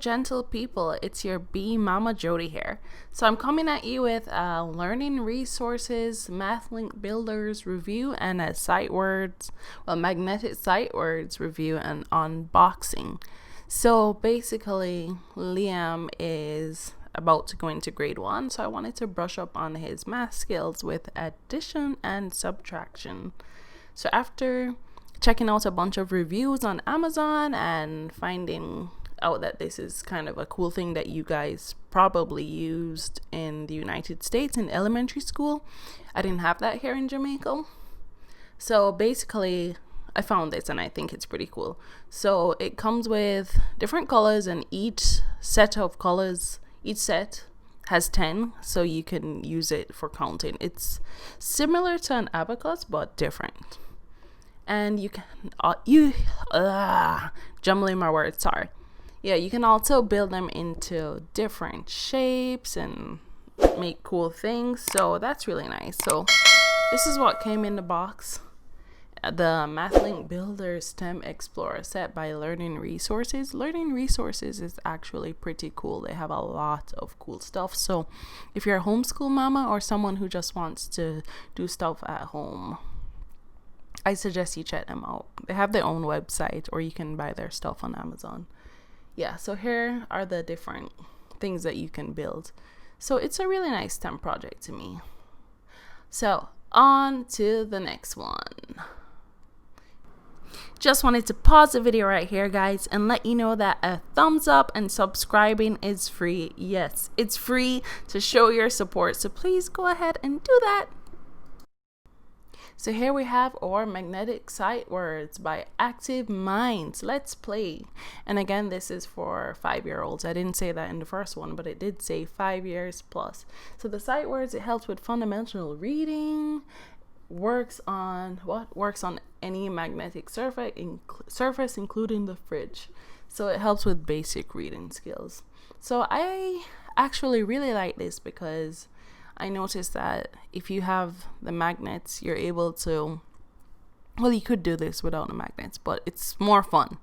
gentle people, it's your Bee Mama Jody here. So I'm coming at you with a learning resources, math link builders review, and a magnetic sight words review and unboxing. So basically, Liam is about to go into grade 1, so I wanted to brush up on his math skills with addition and subtraction. So after checking out a bunch of reviews on Amazon and finding out that this is kind of a cool thing that you guys probably used in the United States in elementary school, I didn't have that here in Jamaica. So basically, I found this and I think it's pretty cool. So it comes with different colors, and each set has 10, so you can use it for counting. It's similar to an abacus but different. And you can jumbling my words, sorry. Yeah, you can also build them into different shapes and make cool things, so that's really nice. So this is what came in the box. The MathLink Builder STEM Explorer set by Learning Resources. Learning Resources is actually pretty cool. They have a lot of cool stuff. So if you're a homeschool mama or someone who just wants to do stuff at home, I suggest you check them out. They have their own website, or you can buy their stuff on Amazon. Yeah, so here are the different things that you can build. So it's a really nice STEM project to me. So on to the next one. Just wanted to pause the video right here, guys, and let you know that a thumbs up and subscribing is free. Yes, it's free to show your support, so please go ahead and do that. So here we have our magnetic sight words by Active Minds. Let's play. And again, this is for 5-year-olds. I didn't say that in the first one, but it did say 5 years plus. So the sight words, it helps with fundamental reading, works on any magnetic surface, including the fridge. So it helps with basic reading skills. So I actually really like this because I noticed that if you have the magnets, you're able to, you could do this without the magnets, but it's more fun.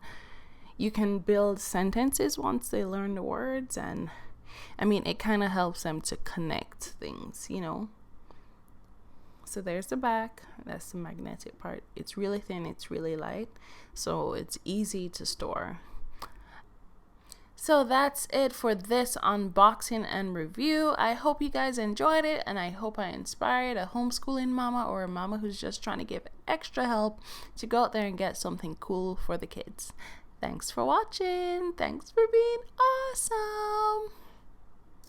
You can build sentences once they learn the words, and I mean, it kind of helps them to connect things, you know. So there's the back, that's the magnetic part. It's really thin, it's really light, so it's easy to store. So that's it for this unboxing and review. I hope you guys enjoyed it, and I hope I inspired a homeschooling mama or a mama who's just trying to give extra help to go out there and get something cool for the kids. Thanks for watching. Thanks for being awesome.